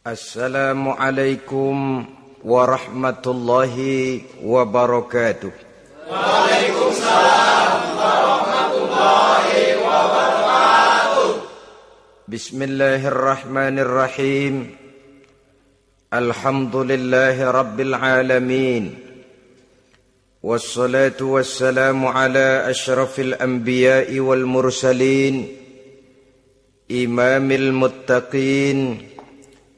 Assalamualaikum warahmatullahi wabarakatuh. Waalaikumsalam warahmatullahi wabarakatuh. Bismillahirrahmanirrahim. Alhamdulillahi rabbil alamin. Wassalatu wassalamu ala asyrafil anbiya'i wal mursalin, imamil muttaqin,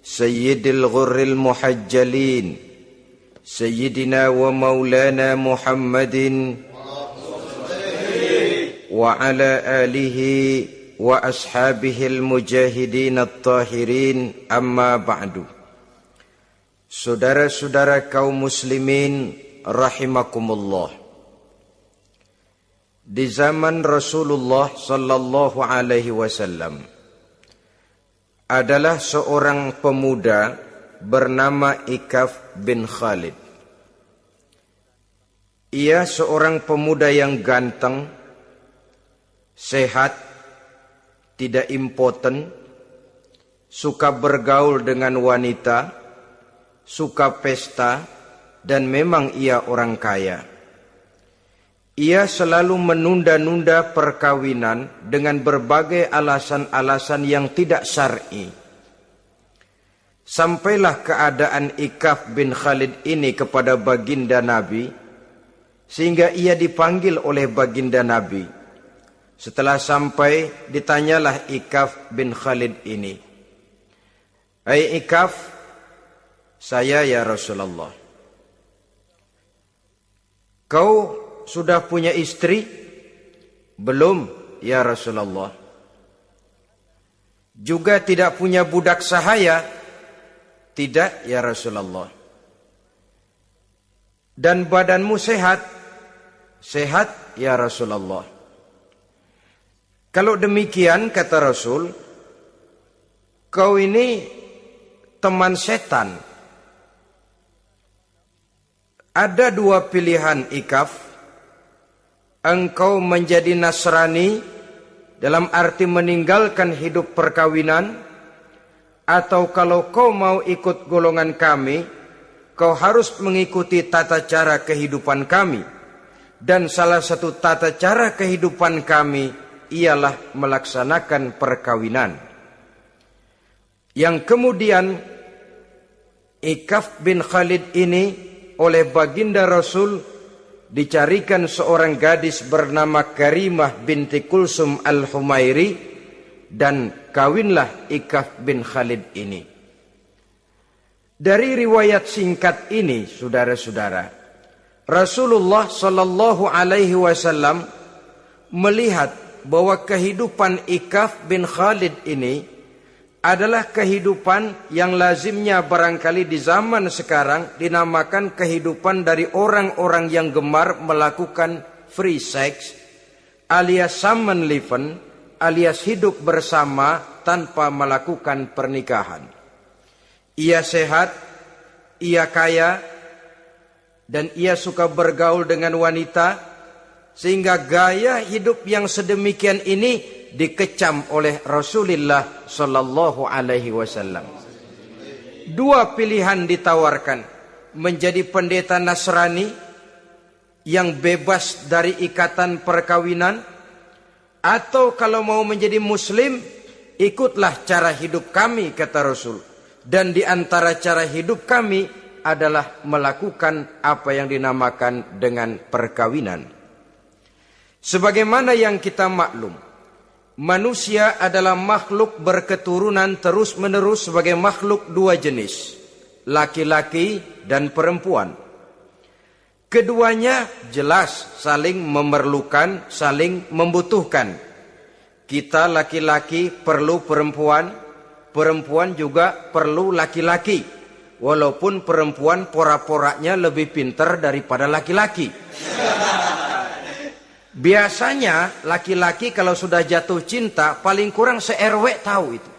sayyidil ghurril muhajjalin, sayyidina wa maulana Muhammadin wa ala alihi wa ashabihil mujahidin at-tahirin, amma ba'du. Saudara-saudara kaum muslimin rahimakumullah. Di zaman Rasulullah sallallahu alaihi wasallam adalah seorang pemuda bernama Ikaf bin Khalid. Ia seorang pemuda yang ganteng, sehat, tidak impoten, suka bergaul dengan wanita, suka pesta, dan memang ia orang kaya. Ia selalu menunda-nunda perkawinan dengan berbagai alasan-alasan yang tidak syar'i. Sampailah keadaan Ikaf bin Khalid ini kepada baginda Nabi, sehingga ia dipanggil oleh baginda Nabi. Setelah sampai, ditanyalah Ikaf bin Khalid ini, "Hai Ikaf, saya ya Rasulullah. Kau sudah punya istri?" "Belum ya Rasulullah." "Juga tidak punya budak sahaya?" "Tidak ya Rasulullah." "Dan badanmu sehat?" "Sehat ya Rasulullah." "Kalau demikian," kata Rasul, "kau ini teman setan. Ada dua pilihan Ikaf. Engkau menjadi Nasrani dalam arti meninggalkan hidup perkawinan, atau kalau kau mau ikut golongan kami, kau harus mengikuti tata cara kehidupan kami. Dan salah satu tata cara kehidupan kami ialah melaksanakan perkawinan." Yang kemudian Ikaf bin Khalid ini oleh baginda Rasul dicarikan seorang gadis bernama Karimah binti Kulsum al-Humairi, dan kawinlah Ikaf bin Khalid ini. Dari riwayat singkat ini, saudara-saudara, Rasulullah sallallahu alaihi wasallam melihat bahwa kehidupan Ikaf bin Khalid ini adalah kehidupan yang lazimnya barangkali di zaman sekarang dinamakan kehidupan dari orang-orang yang gemar melakukan free sex, alias samenleven, alias hidup bersama tanpa melakukan pernikahan. Ia sehat, ia kaya, dan ia suka bergaul dengan wanita, sehingga gaya hidup yang sedemikian ini dikecam oleh Rasulullah sallallahu alaihi wasallam. Dua pilihan ditawarkan: menjadi pendeta Nasrani yang bebas dari ikatan perkawinan, atau kalau mau menjadi muslim, ikutlah cara hidup kami, kata Rasul. Dan di antara cara hidup kami adalah melakukan apa yang dinamakan dengan perkawinan. Sebagaimana yang kita maklum, manusia adalah makhluk berketurunan terus-menerus sebagai makhluk dua jenis, laki-laki dan perempuan. Keduanya jelas saling memerlukan, saling membutuhkan. Kita laki-laki perlu perempuan, perempuan juga perlu laki-laki. Walaupun perempuan pora-poranya lebih pintar daripada laki-laki. Biasanya laki-laki kalau sudah jatuh cinta paling kurang se-RW tahu itu.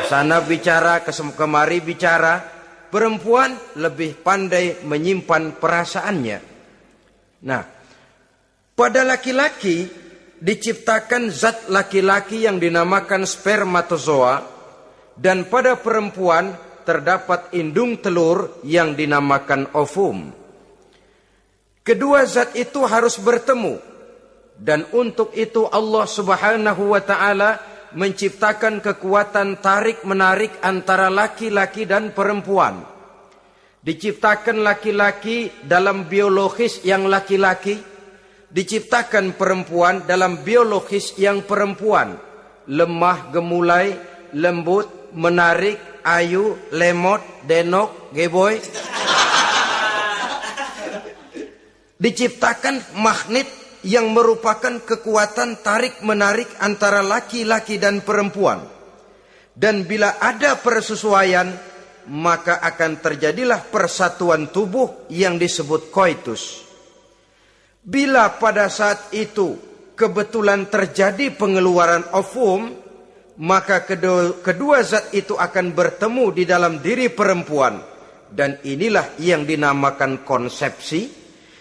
Sana bicara, kemari bicara. Perempuan lebih pandai menyimpan perasaannya. Nah, pada laki-laki diciptakan zat laki-laki yang dinamakan spermatozoa Dan pada perempuan terdapat indung telur yang dinamakan ovum. Kedua zat itu harus bertemu. Dan untuk itu Allah Subhanahu wa ta'ala menciptakan kekuatan tarik-menarik antara laki-laki dan perempuan. Diciptakan laki-laki dalam biologis yang laki-laki, diciptakan perempuan dalam biologis yang perempuan. Lemah, gemulai, lembut, menarik, ayu, lemot, denok, geboy. Diciptakan magnet yang merupakan kekuatan tarik-menarik antara laki-laki dan perempuan. Dan bila ada persesuaian, maka akan terjadilah persatuan tubuh yang disebut koitus. Bila pada saat itu kebetulan terjadi pengeluaran ovum, maka kedua zat itu akan bertemu di dalam diri perempuan. Dan inilah yang dinamakan konsepsi,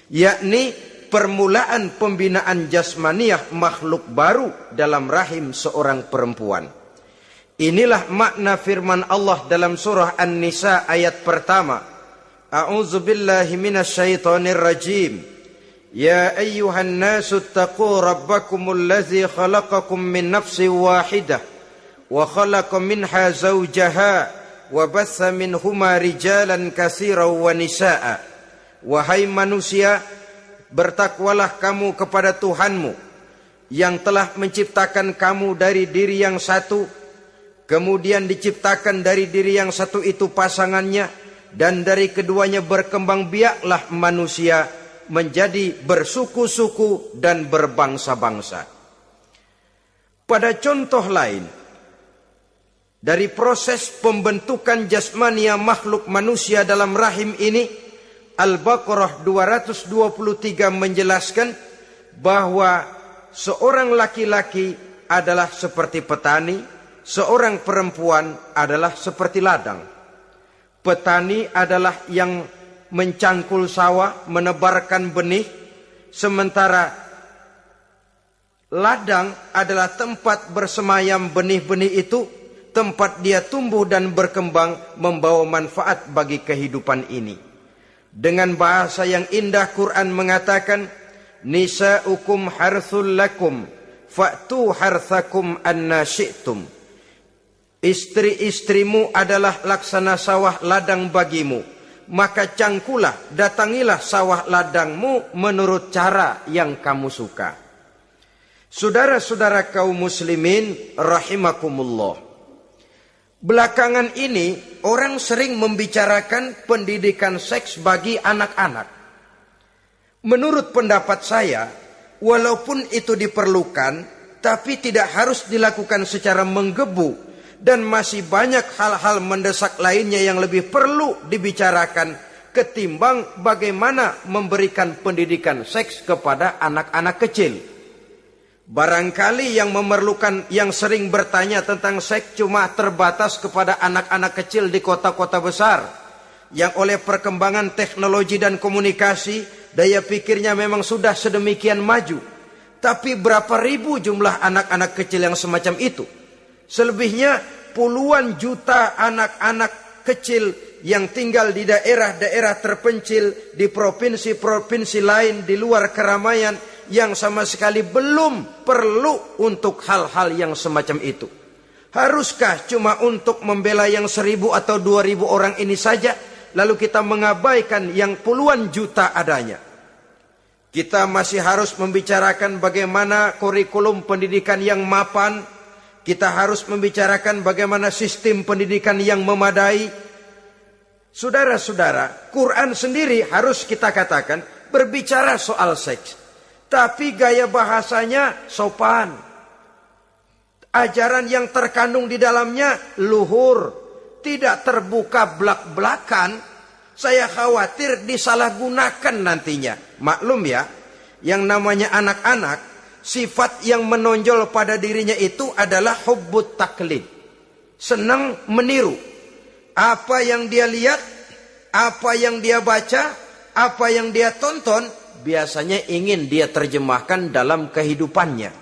yakni permulaan pembinaan jasmaniah makhluk baru dalam rahim seorang perempuan. Inilah makna firman Allah dalam surah An-Nisa ayat pertama. A'udzubillahi minasyaitonir rajim. Ya ayyuhan nasu taqu rabbakumul ladzi khalaqakum min nafsin wahidah wa khalaqa minha zawjaha wa batha minhuma rijalan katsiran wa nisaa. Wahai manusia, bertakwalah kamu kepada Tuhanmu yang telah menciptakan kamu dari diri yang satu, kemudian diciptakan dari diri yang satu itu pasangannya, dan dari keduanya berkembang biaklah manusia menjadi bersuku-suku dan berbangsa-bangsa. Pada contoh lain, dari proses pembentukan jasmania makhluk manusia dalam rahim ini, Al-Baqarah 223 menjelaskan bahwa seorang laki-laki adalah seperti petani, seorang perempuan adalah seperti ladang. Petani adalah yang mencangkul sawah, menebarkan benih, sementara ladang adalah tempat bersemayam benih-benih itu, tempat dia tumbuh dan berkembang membawa manfaat bagi kehidupan ini. Dengan bahasa yang indah Quran mengatakan, nisa'ukum harthul lakum fa'tu harthakum anna syi'tum. Istri-istrimu adalah laksana sawah ladang bagimu, maka cangkulah, datangilah sawah ladangmu menurut cara yang kamu suka. Saudara-saudara kaum muslimin rahimakumullah. Belakangan ini orang sering membicarakan pendidikan seks bagi anak-anak. Menurut pendapat saya, walaupun itu diperlukan, tapi tidak harus dilakukan secara menggebu. Dan masih banyak hal-hal mendesak lainnya yang lebih perlu dibicarakan ketimbang bagaimana memberikan pendidikan seks kepada anak-anak kecil. Barangkali yang memerlukan, yang sering bertanya tentang seks cuma terbatas kepada anak-anak kecil di kota-kota besar, yang oleh perkembangan teknologi dan komunikasi, daya pikirnya memang sudah sedemikian maju. Tapi berapa ribu jumlah anak-anak kecil yang semacam itu? Selebihnya puluhan juta anak-anak kecil yang tinggal di daerah-daerah terpencil, di provinsi-provinsi lain, di luar keramaian, yang sama sekali belum perlu untuk hal-hal yang semacam itu. Haruskah cuma untuk membela yang 1.000 atau 2.000 orang ini saja, lalu kita mengabaikan yang puluhan juta adanya? Kita masih harus membicarakan bagaimana kurikulum pendidikan yang mapan. Kita harus membicarakan bagaimana sistem pendidikan yang memadai. Saudara-saudara, Quran sendiri harus kita katakan berbicara soal seks, tapi gaya bahasanya sopan. Ajaran yang terkandung di dalamnya luhur, tidak terbuka belak-belakan. Saya khawatir disalahgunakan nantinya. Maklum ya, yang namanya anak-anak, sifat yang menonjol pada dirinya itu adalah hubbut taklid. Senang meniru. Apa yang dia lihat, apa yang dia baca, apa yang dia tonton, biasanya ingin dia terjemahkan dalam kehidupannya.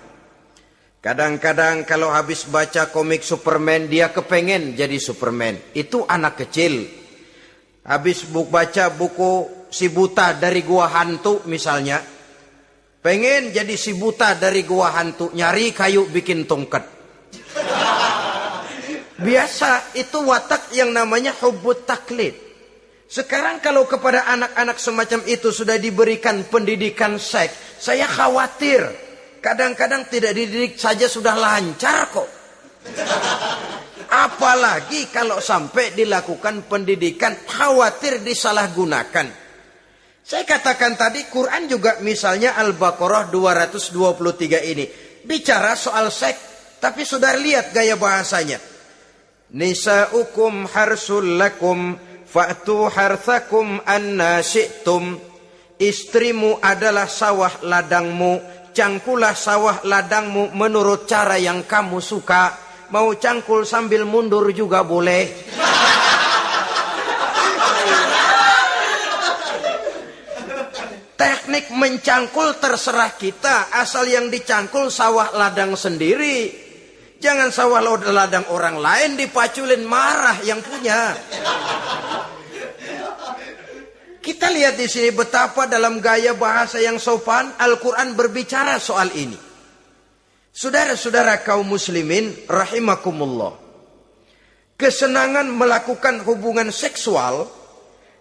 Kadang-kadang kalau habis baca komik Superman, dia kepengen jadi Superman. Itu anak kecil. Habis baca buku Si Buta dari Gua Hantu misalnya, pengen jadi si buta dari gua hantu, nyari kayu bikin tongkat. Biasa, itu watak yang namanya hubbut taklid. Sekarang kalau kepada anak-anak semacam itu sudah diberikan pendidikan seks, saya khawatir. Kadang-kadang tidak dididik saja sudah lancar kok. Apalagi kalau sampai dilakukan pendidikan, khawatir disalahgunakan. Saya katakan tadi, Quran juga misalnya Al-Baqarah 223 ini bicara soal seks, tapi sudah lihat gaya bahasanya. Nisa'ukum harsul lakum fa'tu harthakum anna syi'tum. Istrimu adalah sawah ladangmu, cangkulah sawah ladangmu menurut cara yang kamu suka. Mau cangkul sambil mundur juga boleh. Teknik mencangkul terserah kita, asal yang dicangkul sawah ladang sendiri. Jangan sawah ladang orang lain dipaculin, marah yang punya. Kita lihat di sini betapa dalam gaya bahasa yang sopan Al-Quran berbicara soal ini. Saudara-saudara kaum muslimin rahimakumullah. Kesenangan melakukan hubungan seksual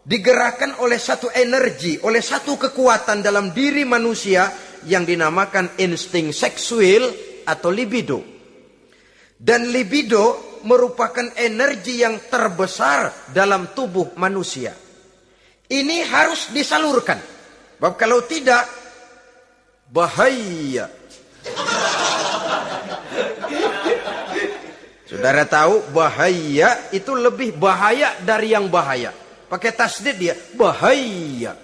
digerakkan oleh satu energi, oleh satu kekuatan dalam diri manusia yang dinamakan insting seksual atau libido. Dan libido merupakan energi yang terbesar dalam tubuh manusia. Ini harus disalurkan. Sebab kalau tidak, bahaya. Saudara tahu bahaya itu lebih bahaya dari yang bahaya. Pakai tasdid dia, bahaya.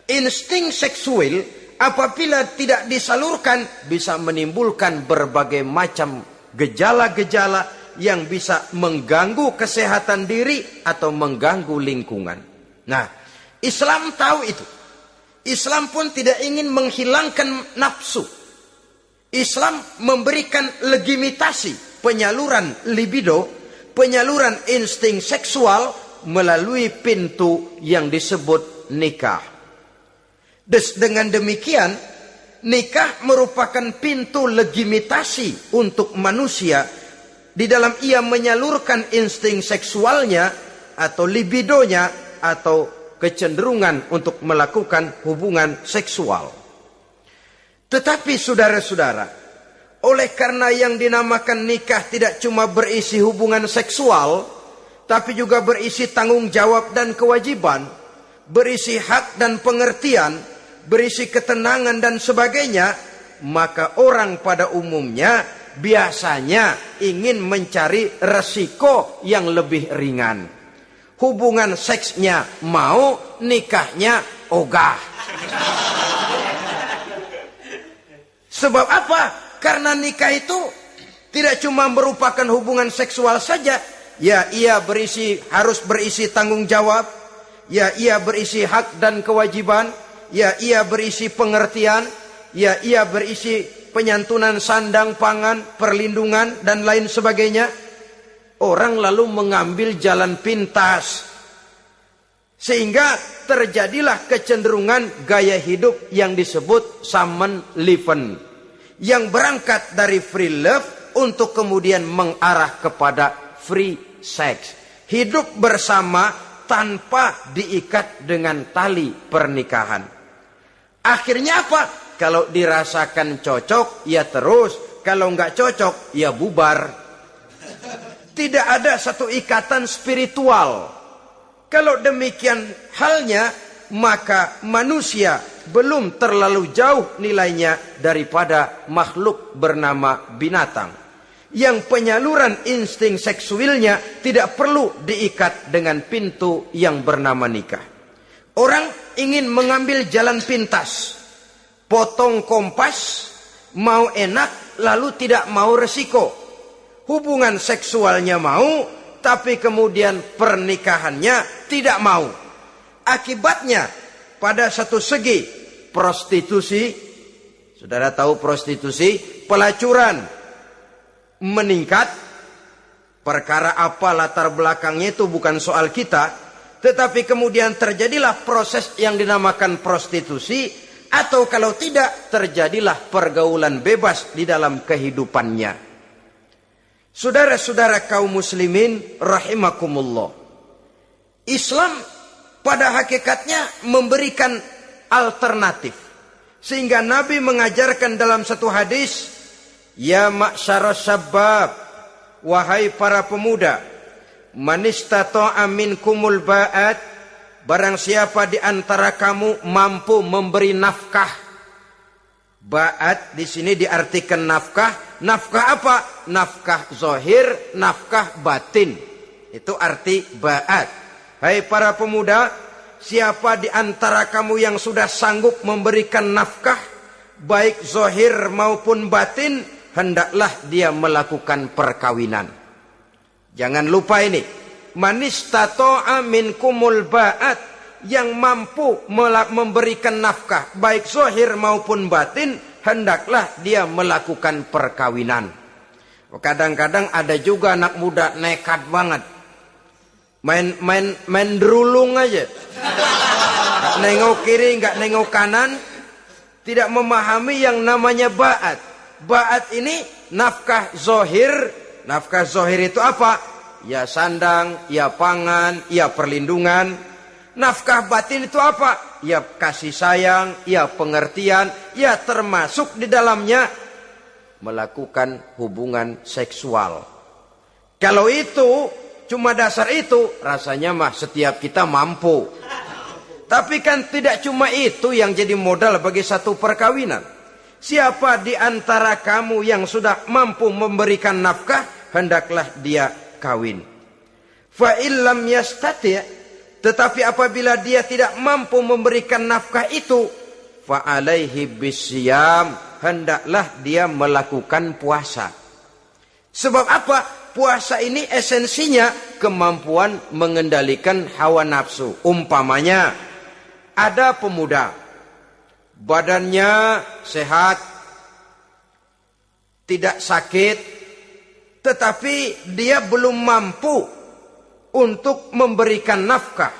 Insting seksual apabila tidak disalurkan bisa menimbulkan berbagai macam gejala-gejala yang bisa mengganggu kesehatan diri atau mengganggu lingkungan. Nah, Islam tahu itu. Islam pun tidak ingin menghilangkan nafsu. Islam memberikan legitimasi penyaluran libido, penyaluran insting seksual melalui pintu yang disebut nikah. Dengan demikian, nikah merupakan pintu legitimasi untuk manusia di dalam ia menyalurkan insting seksualnya atau libidonya atau kecenderungan untuk melakukan hubungan seksual. Tetapi saudara-saudara, oleh karena yang dinamakan nikah tidak cuma berisi hubungan seksual, tapi juga berisi tanggung jawab dan kewajiban, berisi hak dan pengertian, berisi ketenangan dan sebagainya, maka orang pada umumnya biasanya ingin mencari resiko yang lebih ringan. Hubungan seksnya mau, nikahnya ogah. Sebab apa? Karena nikah itu tidak cuma merupakan hubungan seksual saja. Ya, ia harus berisi tanggung jawab. Ya, ia berisi hak dan kewajiban. Ya, ia berisi pengertian. Ya, ia berisi penyantunan sandang, pangan, perlindungan, dan lain sebagainya. Orang lalu mengambil jalan pintas. Sehingga terjadilah kecenderungan gaya hidup yang disebut Samen Leven. Yang berangkat dari free love untuk kemudian mengarah kepada free seks. Hidup bersama tanpa diikat dengan tali pernikahan. Akhirnya apa? Kalau dirasakan cocok, ya terus. Kalau nggak cocok, ya bubar. Tidak ada satu ikatan spiritual. Kalau demikian halnya, maka manusia belum terlalu jauh nilainya daripada makhluk bernama binatang. Yang penyaluran insting seksualnya tidak perlu diikat dengan pintu yang bernama nikah. Orang ingin mengambil jalan pintas, potong kompas, mau enak lalu tidak mau resiko. Hubungan seksualnya mau, tapi kemudian pernikahannya tidak mau. Akibatnya pada satu segi prostitusi, saudara tahu prostitusi, pelacuran meningkat. Perkara apa latar belakangnya itu bukan soal kita, tetapi kemudian terjadilah proses yang dinamakan prostitusi, atau kalau tidak terjadilah pergaulan bebas di dalam kehidupannya. Saudara-saudara kaum muslimin rahimakumullah, Islam pada hakikatnya memberikan alternatif, sehingga Nabi mengajarkan dalam satu hadis, ya ma'syaras syabab, wahai para pemuda, man istata'a minkumul ba'at, barang siapa di antara kamu mampu memberi nafkah. Ba'at di sini diartikan nafkah. Nafkah apa? Nafkah zahir, nafkah batin. Itu arti ba'at. Hai para pemuda, siapa di antara kamu yang sudah sanggup memberikan nafkah, baik zahir maupun batin, hendaklah dia melakukan perkawinan. Jangan lupa ini, man istata'a minkumul ba'at, yang mampu memberikan nafkah baik zahir maupun batin, hendaklah dia melakukan perkawinan. Kadang-kadang ada juga anak muda nekat banget, main derulung aja, nggak nengok kiri, nggak nengok kanan, tidak memahami yang namanya ba'at. Ba'at ini nafkah zohir. Nafkah zohir itu apa? Ya sandang, ya pangan, ya perlindungan. Nafkah batin itu apa? Ya kasih sayang, ya pengertian, ya termasuk di dalamnya melakukan hubungan seksual. Kalau itu cuma dasar itu, rasanya mah setiap kita mampu. Tapi kan tidak cuma itu yang jadi modal bagi satu perkawinan. Siapa di antara kamu yang sudah mampu memberikan nafkah, hendaklah dia kawin. Fa illam yastati', tetapi apabila dia tidak mampu memberikan nafkah itu, fa alaihi bisyam, hendaklah dia melakukan puasa. Sebab apa? Puasa ini esensinya kemampuan mengendalikan hawa nafsu. Umpamanya ada pemuda, badannya sehat, tidak sakit, tetapi dia belum mampu untuk memberikan nafkah.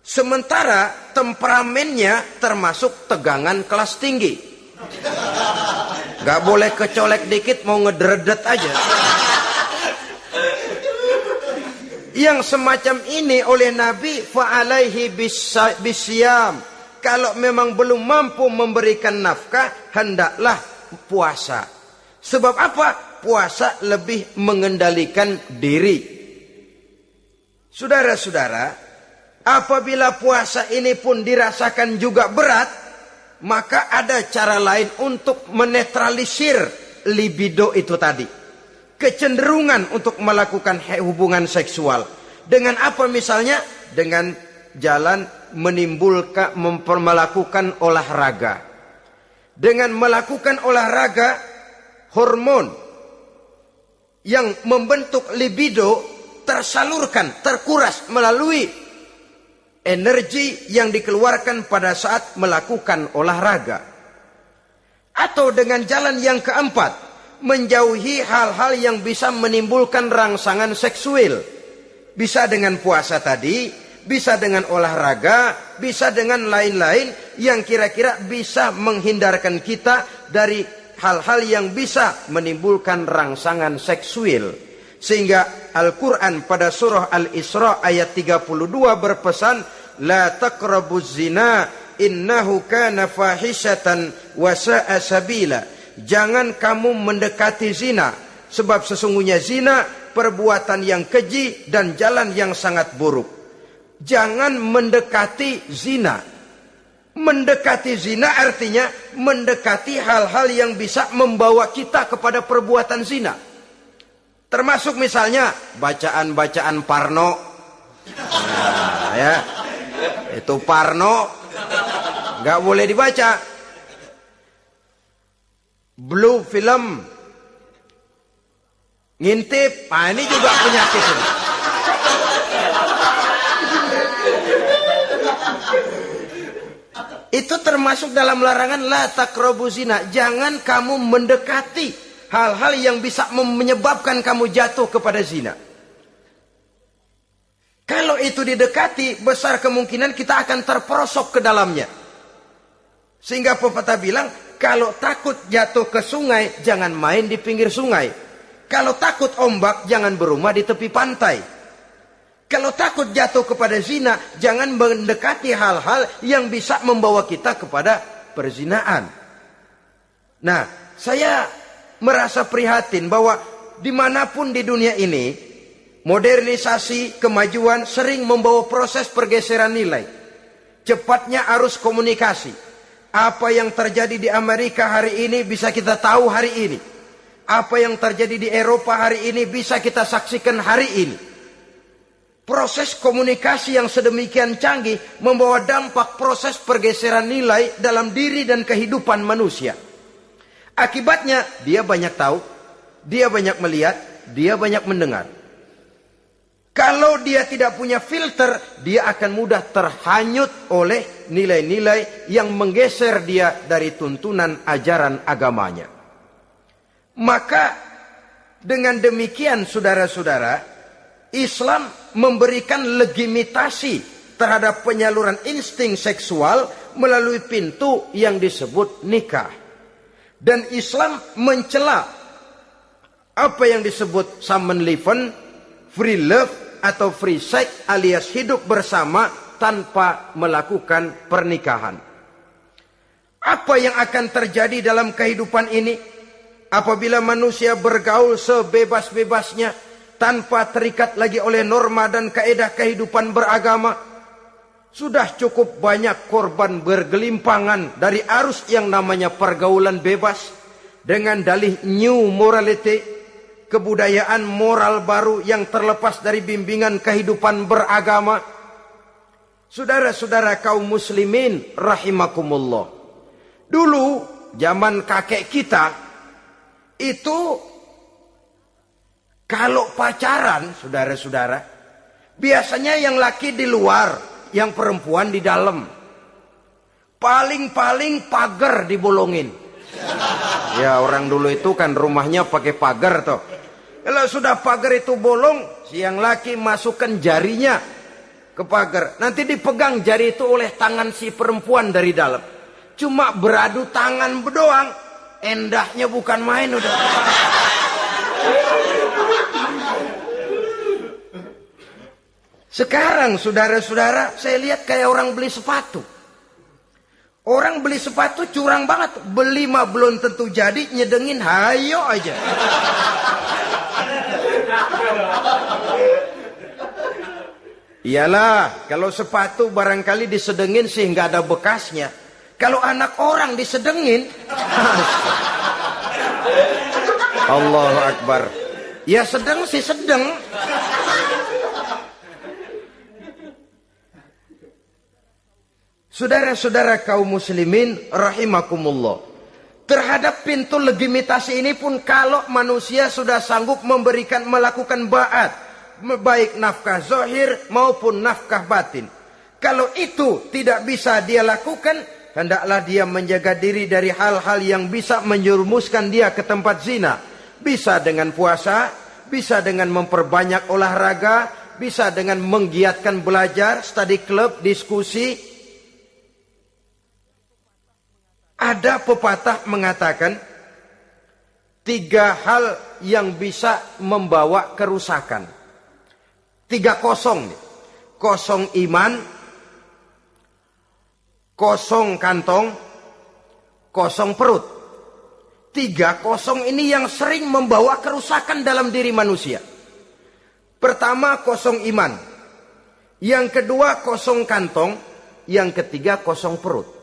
Sementara temperamennya termasuk tegangan kelas tinggi. Gak boleh kecolek dikit mau ngedredet aja. Yang semacam ini oleh Nabi, fa'alaihi bisyam. Kalau memang belum mampu memberikan nafkah, hendaklah puasa. Sebab apa? Puasa lebih mengendalikan diri. Saudara-saudara, apabila puasa ini pun dirasakan juga berat, maka ada cara lain untuk menetralisir libido itu tadi. Kecenderungan untuk melakukan hubungan seksual. Dengan apa misalnya? Dengan jalan melakukan olahraga. Dengan melakukan olahraga, hormon yang membentuk libido tersalurkan, terkuras melalui energi yang dikeluarkan pada saat melakukan olahraga. Atau dengan jalan yang keempat, menjauhi hal-hal yang bisa menimbulkan rangsangan seksual. Bisa dengan puasa tadi, bisa dengan olahraga, bisa dengan lain-lain yang kira-kira bisa menghindarkan kita dari hal-hal yang bisa menimbulkan rangsangan seksual. Sehingga Al-Quran pada surah Al-Isra ayat 32 berpesan, la taqrabuz zina innahu kana fahishatan wa sa'a sabila. Jangan kamu mendekati zina, sebab sesungguhnya zina perbuatan yang keji dan jalan yang sangat buruk. Jangan mendekati zina. Mendekati zina artinya mendekati hal-hal yang bisa membawa kita kepada perbuatan zina. Termasuk misalnya bacaan-bacaan Parno. Nah, ya. Itu Parno nggak boleh dibaca. Blue film, ngintip, nah ini juga penyakit ini. Itu termasuk dalam larangan la taqrabu zina. Jangan kamu mendekati hal-hal yang bisa menyebabkan kamu jatuh kepada zina. Kalau itu didekati, besar kemungkinan kita akan terperosok ke dalamnya. Sehingga pepatah bilang, kalau takut jatuh ke sungai, jangan main di pinggir sungai. Kalau takut ombak, jangan berumah di tepi pantai. Kalau takut jatuh kepada zina, jangan mendekati hal-hal yang bisa membawa kita kepada perzinaan. Nah, saya merasa prihatin bahwa dimanapun di dunia ini, modernisasi, kemajuan sering membawa proses pergeseran nilai. Cepatnya arus komunikasi. Apa yang terjadi di Amerika hari ini bisa kita tahu hari ini. Apa yang terjadi di Eropa hari ini bisa kita saksikan hari ini. Proses komunikasi yang sedemikian canggih membawa dampak proses pergeseran nilai dalam diri dan kehidupan manusia. Akibatnya dia banyak tahu, dia banyak melihat, dia banyak mendengar. Kalau dia tidak punya filter, dia akan mudah terhanyut oleh nilai-nilai yang menggeser dia dari tuntunan ajaran agamanya. Maka dengan demikian saudara-saudara, Islam memberikan legitimasi terhadap penyaluran insting seksual melalui pintu yang disebut nikah. Dan Islam mencela apa yang disebut Samenleven, free love atau free sex alias hidup bersama tanpa melakukan pernikahan. Apa yang akan terjadi dalam kehidupan ini apabila manusia bergaul sebebas-bebasnya tanpa terikat lagi oleh norma dan kaedah kehidupan beragama? Sudah cukup banyak korban bergelimpangan dari arus yang namanya pergaulan bebas dengan dalih new morality, kebudayaan moral baru yang terlepas dari bimbingan kehidupan beragama. Saudara-saudara kaum muslimin rahimakumullah. Dulu zaman kakek kita itu kalau pacaran, saudara-saudara, biasanya yang laki di luar, yang perempuan di dalam. Paling-paling pagar dibolongin. Ya, orang dulu itu kan rumahnya pakai pagar toh. Kalau sudah pagar itu bolong, si yang laki masukkan jarinya ke pagar. Nanti dipegang jari itu oleh tangan si perempuan dari dalam. Cuma beradu tangan doang, endahnya bukan main udah. Sekarang saudara-saudara, saya lihat kayak orang beli sepatu. Orang beli sepatu curang banget. Beli mah belum tentu jadi, nyedengin hayo aja. Iyalah, kalau sepatu barangkali disedengin sih nggak ada bekasnya. Kalau anak orang disedengin, Allahu Akbar. Ya sedang sih sedang. Saudara-saudara kaum muslimin rahimakumullah. Terhadap pintu legitimasi ini pun kalau manusia sudah sanggup melakukan ba'at, baik nafkah zahir maupun nafkah batin. Kalau itu tidak bisa dia lakukan, hendaklah dia menjaga diri dari hal-hal yang bisa menjerumuskan dia ke tempat zina. Bisa dengan puasa, bisa dengan memperbanyak olahraga, bisa dengan menggiatkan belajar, study club, diskusi. Ada pepatah mengatakan 3 hal yang bisa membawa kerusakan. 3 kosong. Kosong iman, kosong kantong, kosong perut. 3 kosong ini yang sering membawa kerusakan dalam diri manusia. Pertama, kosong iman. Yang kedua, kosong kantong. Yang ketiga, kosong perut.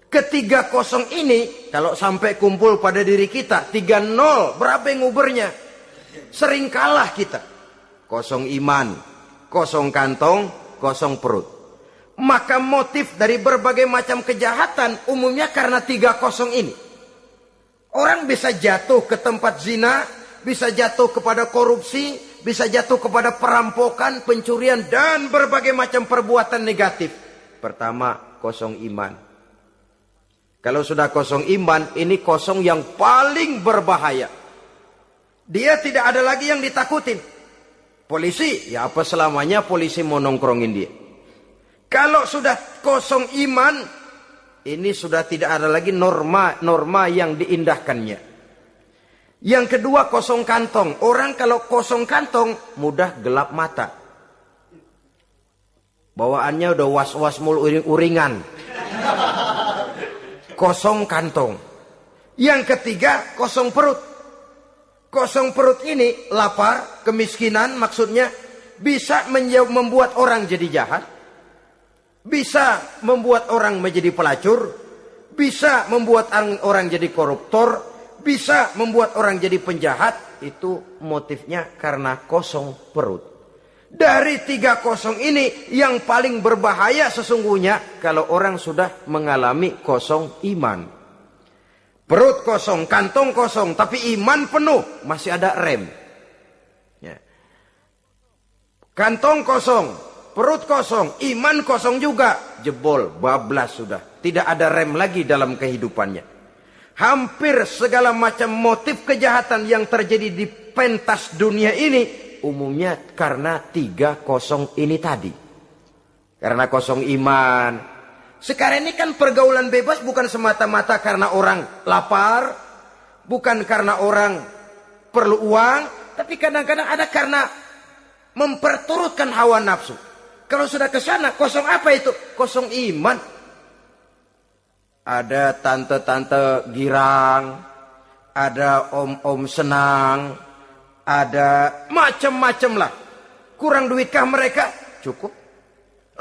Ketiga kosong ini, kalau sampai kumpul pada diri kita, 3-0, berapa yang ngubernya? Sering kalah kita. Kosong iman, kosong kantong, kosong perut. Maka motif dari berbagai macam kejahatan, umumnya karena 3 kosong ini. Orang bisa jatuh ke tempat zina, bisa jatuh kepada korupsi, bisa jatuh kepada perampokan, pencurian, dan berbagai macam perbuatan negatif. Pertama, kosong iman. Kalau sudah kosong iman, ini kosong yang paling berbahaya. Dia tidak ada lagi yang ditakutin. Polisi, ya apa selamanya polisi mau nongkrongin dia. Kalau sudah kosong iman, ini sudah tidak ada lagi norma yang diindahkannya. Yang kedua, kosong kantong. Orang kalau kosong kantong, mudah gelap mata. Bawaannya udah was-was mulu uring-uringan. Kosong kantong. Yang ketiga, kosong perut. Kosong perut ini lapar, kemiskinan maksudnya, bisa membuat orang jadi jahat, bisa membuat orang menjadi pelacur, bisa membuat orang jadi koruptor, bisa membuat orang jadi penjahat. Itu motifnya karena kosong perut. Dari 3 kosong ini yang paling berbahaya sesungguhnya kalau orang sudah mengalami kosong iman. Perut kosong, kantong kosong, tapi iman penuh, masih ada rem. Ya. Kantong kosong, perut kosong, iman kosong juga, jebol, bablas sudah. Tidak ada rem lagi dalam kehidupannya. Hampir segala macam motif kejahatan yang terjadi di pentas dunia ini, umumnya karena 3 kosong ini tadi. Karena kosong iman. Sekarang ini kan pergaulan bebas bukan semata-mata karena orang lapar, bukan karena orang perlu uang, tapi kadang-kadang ada karena memperturutkan hawa nafsu. Kalau sudah ke sana, kosong apa itu? Kosong iman. Ada tante-tante girang, ada om-om senang, ada macam-macam lah. Kurang duitkah mereka? Cukup.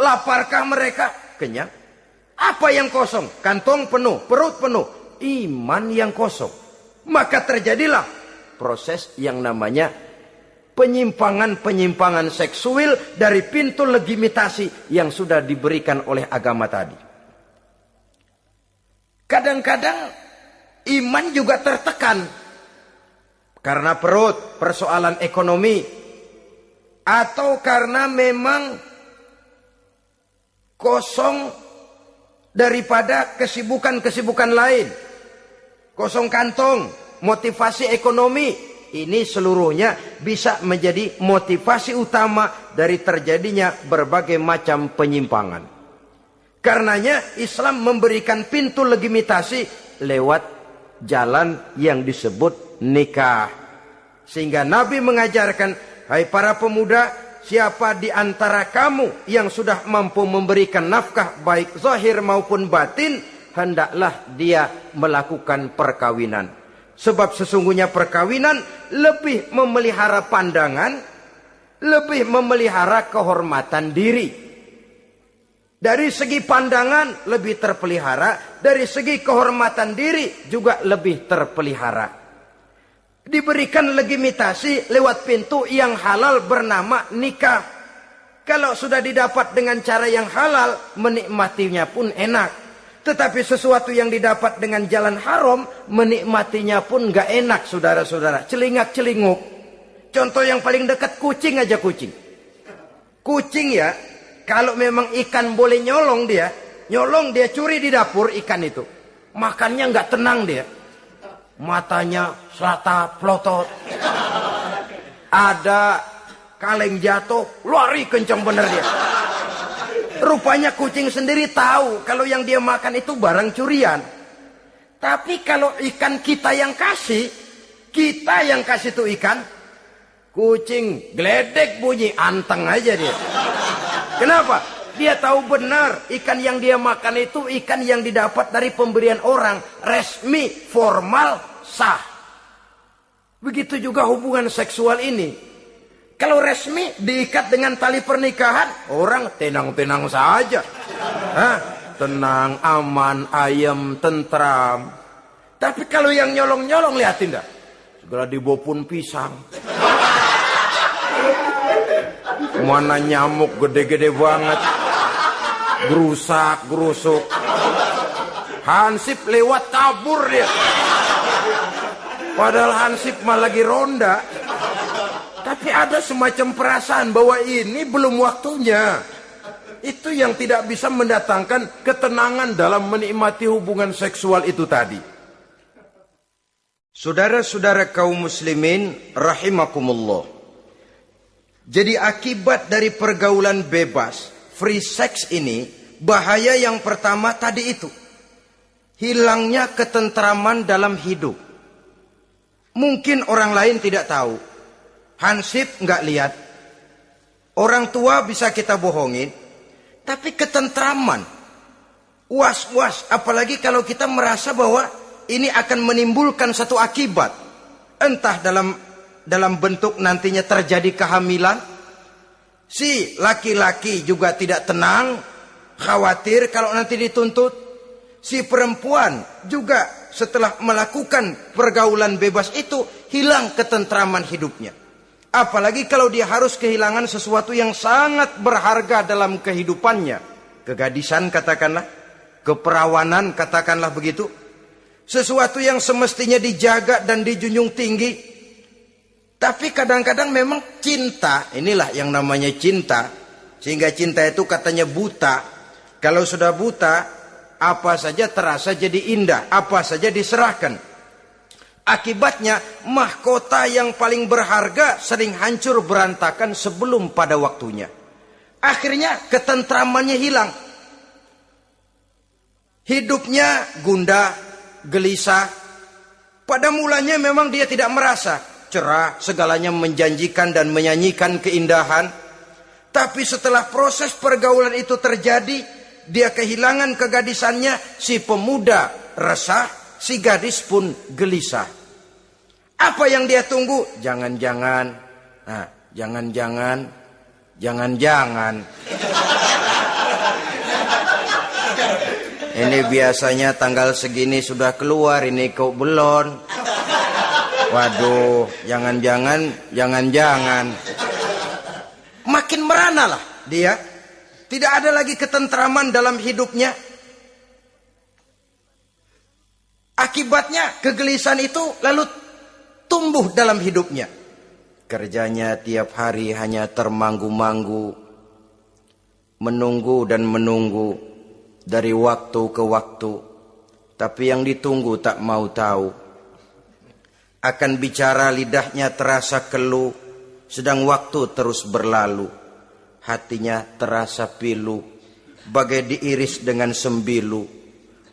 Laparkah mereka? Kenyang. Apa yang kosong? Kantong penuh, perut penuh, iman yang kosong. Maka terjadilah proses yang namanya penyimpangan-penyimpangan seksual dari pintu legitimasi yang sudah diberikan oleh agama tadi. Kadang-kadang iman juga tertekan karena perut, persoalan ekonomi, atau karena memang kosong daripada kesibukan-kesibukan lain. Kosong kantong, motivasi ekonomi, ini seluruhnya bisa menjadi motivasi utama dari terjadinya berbagai macam penyimpangan. Karenanya Islam memberikan pintu legitimasi lewat jalan yang disebut nikah. Sehingga Nabi mengajarkan, hai para pemuda, siapa di antara kamu yang sudah mampu memberikan nafkah baik zahir maupun batin, hendaklah dia melakukan perkawinan. Sebab sesungguhnya perkawinan lebih memelihara pandangan, lebih memelihara kehormatan diri. Dari segi pandangan lebih terpelihara, dari segi kehormatan diri juga lebih terpelihara. Diberikan legitimasi lewat pintu yang halal bernama nikah. Kalau sudah didapat dengan cara yang halal, menikmatinya pun enak. Tetapi sesuatu yang didapat dengan jalan haram, menikmatinya pun gak enak, saudara-saudara. Celingak-celinguk. Contoh yang paling dekat, kucing aja kucing. Kucing ya, kalau memang ikan boleh nyolong dia curi di dapur ikan itu. Makannya gak tenang dia. Matanya selata plotot. Ada kaleng jatuh, lari kencang bener dia. Rupanya kucing sendiri tahu kalau yang dia makan itu barang curian. Tapi kalau ikan kita yang kasih tuh ikan, kucing geledek bunyi, anteng aja dia. Kenapa? Dia tahu benar ikan yang dia makan itu ikan yang didapat dari pemberian orang, resmi, formal, sah. Begitu juga hubungan seksual ini. Kalau resmi diikat dengan tali pernikahan, orang tenang-tenang saja. Tenang, aman, ayem, tentram. Tapi kalau yang nyolong-nyolong, lihatin dah. Segala dibopun pisang. Mana nyamuk gede-gede banget. Gerusak, gerusuk. Hansip lewat kabur dia. Padahal Hansip mah lagi ronda. Tapi ada semacam perasaan bahwa ini belum waktunya. Itu yang tidak bisa mendatangkan ketenangan dalam menikmati hubungan seksual itu tadi. Saudara-saudara kaum muslimin rahimakumullah. Jadi akibat dari pergaulan bebas, free sex ini, bahaya yang pertama tadi itu. Hilangnya ketentraman dalam hidup. Mungkin orang lain tidak tahu. Hansip nggak lihat. Orang tua bisa kita bohongin. Tapi ketentraman. Was-was. Apalagi kalau kita merasa bahwa ini akan menimbulkan satu akibat. Entah dalam bentuk nantinya terjadi kehamilan. Si laki-laki juga tidak tenang. Khawatir kalau nanti dituntut. Si perempuan juga setelah melakukan pergaulan bebas itu hilang ketentraman hidupnya. Apalagi kalau dia harus kehilangan sesuatu yang sangat berharga dalam kehidupannya. Kegadisan katakanlah, keperawanan katakanlah begitu. Sesuatu yang semestinya dijaga dan dijunjung tinggi. Tapi kadang-kadang memang cinta, inilah yang namanya cinta. Sehingga cinta itu katanya buta. Kalau sudah buta, apa saja terasa jadi indah, apa saja diserahkan. Akibatnya mahkota yang paling berharga sering hancur berantakan sebelum pada waktunya. Akhirnya ketentramannya hilang. Hidupnya gundah, gelisah. Pada mulanya memang dia tidak merasa cerah, segalanya menjanjikan dan menyanyikan keindahan. Tapi setelah proses pergaulan itu terjadi, dia kehilangan kegadisannya, si pemuda resah, si gadis pun gelisah. Apa yang dia tunggu? Jangan-jangan. Nah, jangan-jangan. Ini biasanya tanggal segini sudah keluar, ini kok belum. Waduh, jangan-jangan. Makin merana lah dia. Tidak ada lagi ketentraman dalam hidupnya. Akibatnya kegelisahan itu lalu tumbuh dalam hidupnya. Kerjanya tiap hari hanya termanggu-manggu. Menunggu dan menunggu. Dari waktu ke waktu. Tapi yang ditunggu tak mau tahu. Akan bicara lidahnya terasa keluh. Sedang waktu terus berlalu. Hatinya terasa pilu, bagai diiris dengan sembilu.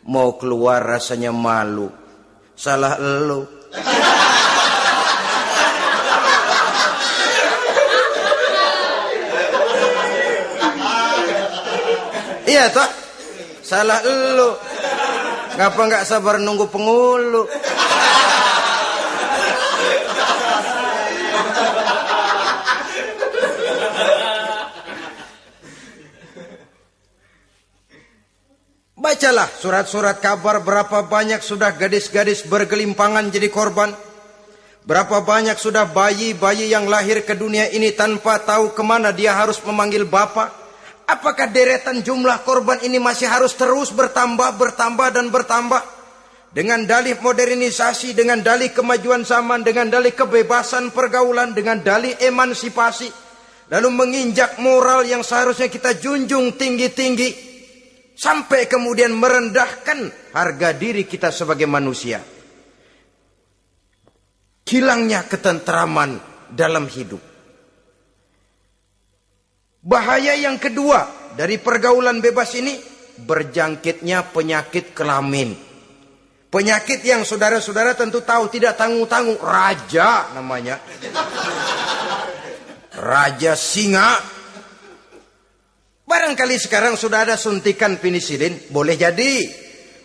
Mau keluar rasanya malu. Salah elu. Iya toh? Salah elu. Ngapa nggak sabar nunggu penghulu? Bacalah surat-surat kabar berapa banyak sudah gadis-gadis bergelimpangan jadi korban. Berapa banyak sudah bayi-bayi yang lahir ke dunia ini tanpa tahu kemana dia harus memanggil bapak. Apakah deretan jumlah korban ini masih harus terus bertambah dan bertambah? Dengan dalih modernisasi, dengan dalih kemajuan zaman, dengan dalih kebebasan pergaulan, dengan dalih emansipasi. Lalu menginjak moral yang seharusnya kita junjung tinggi-tinggi. Sampai kemudian merendahkan harga diri kita sebagai manusia. Hilangnya ketentraman dalam hidup. Bahaya yang kedua dari pergaulan bebas ini, berjangkitnya penyakit kelamin. Penyakit yang saudara-saudara tentu tahu, tidak tanggung-tanggung. Raja namanya. Raja singa. Barangkali sekarang sudah ada suntikan penisilin, boleh jadi.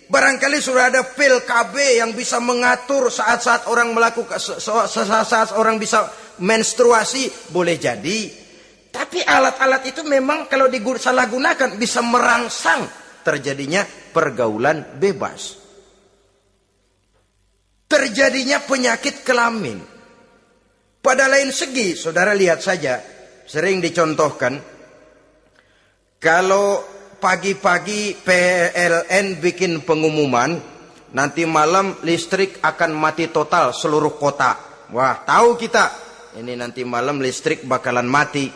Barangkali sudah ada pil KB yang bisa mengatur saat-saat orang melakukan, saat orang bisa menstruasi, boleh jadi. Tapi alat-alat itu memang kalau disalahgunakan bisa merangsang terjadinya pergaulan bebas. Terjadinya penyakit kelamin. Pada lain segi, saudara lihat saja, sering dicontohkan. Kalau pagi-pagi PLN bikin pengumuman, nanti malam listrik akan mati total seluruh kota. Wah, tahu kita, ini nanti malam listrik bakalan mati.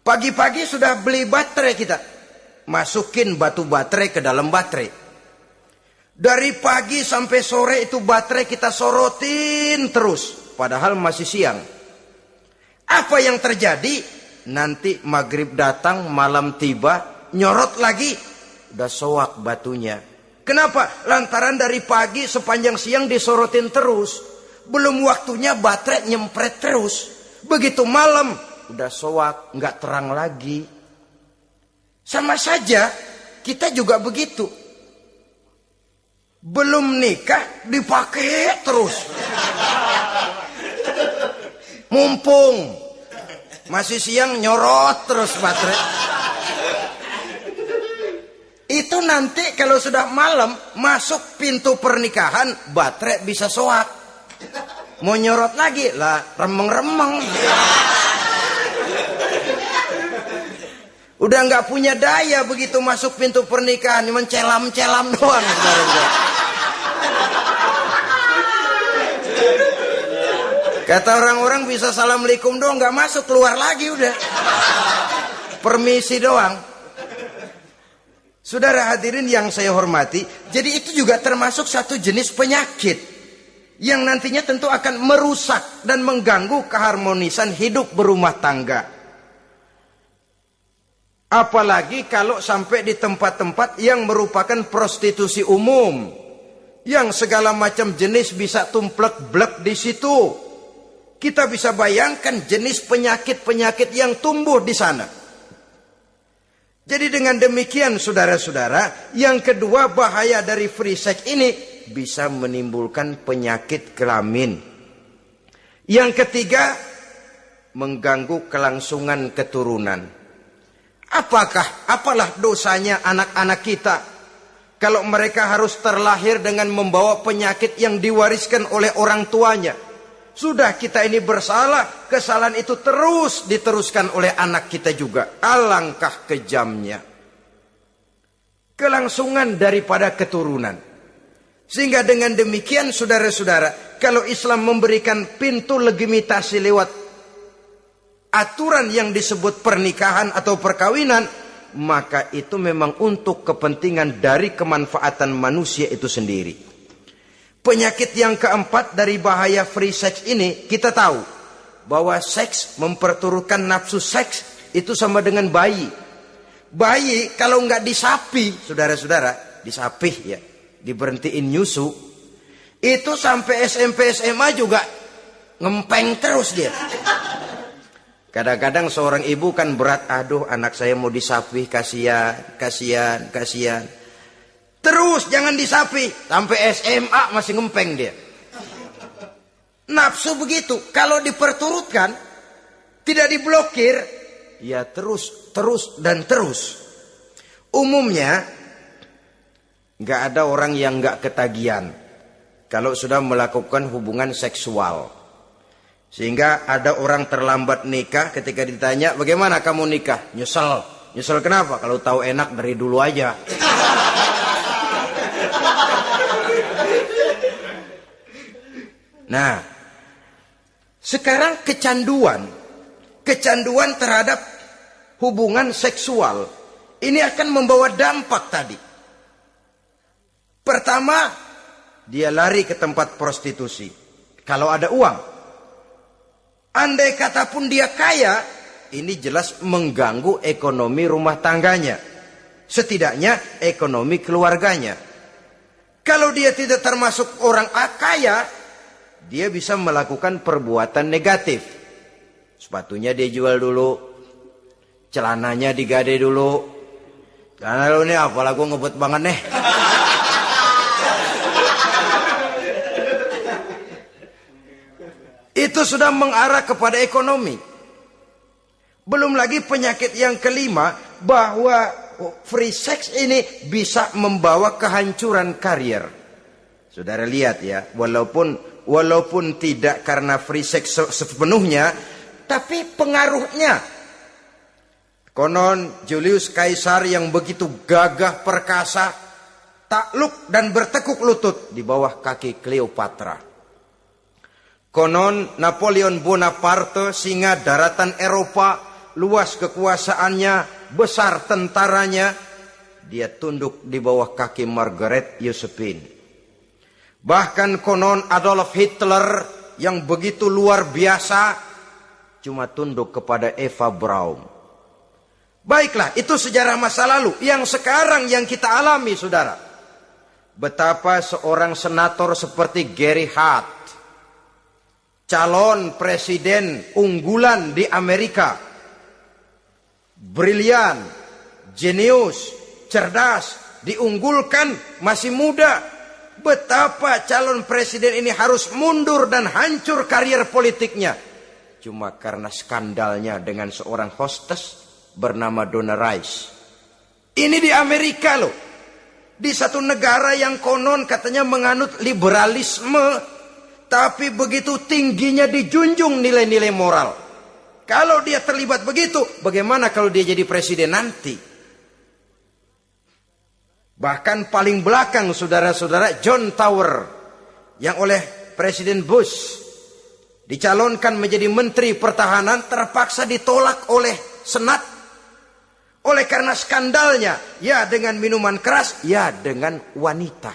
Pagi-pagi sudah beli baterai kita. Masukin batu baterai ke dalam baterai. Dari pagi sampai sore itu baterai kita sorotin terus. Padahal masih siang. Apa yang terjadi? Nanti maghrib datang, malam tiba, nyorot lagi. Udah soak batunya. Kenapa? Lantaran dari pagi sepanjang siang disorotin terus. Belum waktunya baterai nyempret terus. Begitu malam, udah soak, nggak terang lagi. Sama saja, kita juga begitu. Belum nikah, dipakai terus. Mumpung masih siang, nyorot terus baterai. Itu nanti kalau sudah malam, masuk pintu pernikahan, baterai bisa soak. Mau nyorot lagi, lah remeng-remeng. Udah nggak punya daya begitu masuk pintu pernikahan, cuma celam-celam doang. Kata orang-orang bisa assalamualaikum doang, nggak masuk, keluar lagi udah. Permisi doang. Saudara hadirin yang saya hormati, jadi itu juga termasuk satu jenis penyakit yang nantinya tentu akan merusak dan mengganggu keharmonisan hidup berumah tangga. Apalagi kalau sampai di tempat-tempat yang merupakan prostitusi umum, yang segala macam jenis bisa tumplek-blek di situ. Kita bisa bayangkan jenis penyakit-penyakit yang tumbuh di sana. Jadi dengan demikian saudara-saudara, yang kedua bahaya dari free sex ini bisa menimbulkan penyakit kelamin. Yang ketiga, mengganggu kelangsungan keturunan. Apalah dosanya anak-anak kita kalau mereka harus terlahir dengan membawa penyakit yang diwariskan oleh orang tuanya? Sudah kita ini bersalah, kesalahan itu terus diteruskan oleh anak kita juga. Alangkah kejamnya kelangsungan daripada keturunan. Sehingga dengan demikian saudara-saudara, kalau Islam memberikan pintu legitimasi lewat aturan yang disebut pernikahan atau perkawinan, maka itu memang untuk kepentingan dari kemanfaatan manusia itu sendiri. Penyakit yang keempat dari bahaya free sex ini, kita tahu bahwa seks memperturutkan nafsu seks itu sama dengan bayi. Bayi kalau nggak disapi, saudara-saudara, disapih ya, diberhentiin nyusu, itu sampai SMP SMA juga ngempeng terus dia. Kadang-kadang seorang ibu kan berat, aduh anak saya mau disapih, kasihan. Terus jangan disapi, sampai SMA masih ngempeng dia. Nafsu begitu, kalau diperturutkan, tidak diblokir, ya terus dan terus. Umumnya nggak ada orang yang nggak ketagihan kalau sudah melakukan hubungan seksual. Sehingga ada orang terlambat nikah, ketika ditanya bagaimana kamu nikah, nyesel kenapa? Kalau tahu enak dari dulu aja. Nah, sekarang kecanduan terhadap hubungan seksual ini akan membawa dampak tadi. Pertama, dia lari ke tempat prostitusi. Kalau ada uang, andai kata pun dia kaya, ini jelas mengganggu ekonomi rumah tangganya. Setidaknya ekonomi keluarganya. Kalau dia tidak termasuk orang kaya, dia bisa melakukan perbuatan negatif. Sepatunya dia jual dulu, celananya digade dulu. Karena lu nih apalah gue ngebut banget nih. Itu sudah mengarah kepada ekonomi. Belum lagi penyakit yang kelima, bahwa free sex ini bisa membawa kehancuran karier. Saudara lihat ya, walaupun tidak karena free sex sepenuhnya, tapi pengaruhnya. Konon Julius Caesar yang begitu gagah perkasa, takluk dan bertekuk lutut di bawah kaki Cleopatra. Konon Napoleon Bonaparte, singa daratan Eropa, luas kekuasaannya, besar tentaranya, dia tunduk di bawah kaki Margaret Josephine. Bahkan konon Adolf Hitler yang begitu luar biasa cuma tunduk kepada Eva Braun. Baiklah, itu sejarah masa lalu. Yang sekarang yang kita alami, saudara. Betapa seorang senator seperti Gary Hart, calon presiden unggulan di Amerika, brilian, jenius, cerdas, diunggulkan, masih muda. Betapa calon presiden ini harus mundur dan hancur karier politiknya cuma karena skandalnya dengan seorang hostess bernama Donna Rice. Ini di Amerika loh, di satu negara yang konon katanya menganut liberalisme, tapi begitu tingginya dijunjung nilai-nilai moral. Kalau dia terlibat begitu, bagaimana kalau dia jadi presiden nanti? Bahkan paling belakang, saudara-saudara, John Tower yang oleh Presiden Bush dicalonkan menjadi Menteri Pertahanan terpaksa ditolak oleh Senat. Oleh karena skandalnya, ya dengan minuman keras, ya dengan wanita.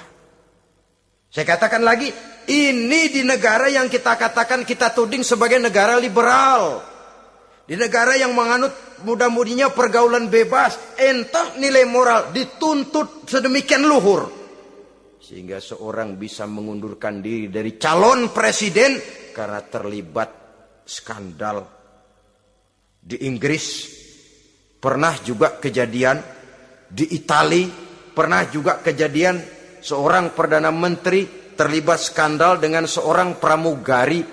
Saya katakan lagi, ini di negara yang kita katakan, kita tuding sebagai negara liberal. Di negara yang menganut mudah-mudinya pergaulan bebas, entah nilai moral dituntut sedemikian luhur. Sehingga seorang bisa mengundurkan diri dari calon presiden karena terlibat skandal. Di Inggris pernah juga kejadian, di Italia pernah juga kejadian seorang Perdana Menteri terlibat skandal dengan seorang pramugari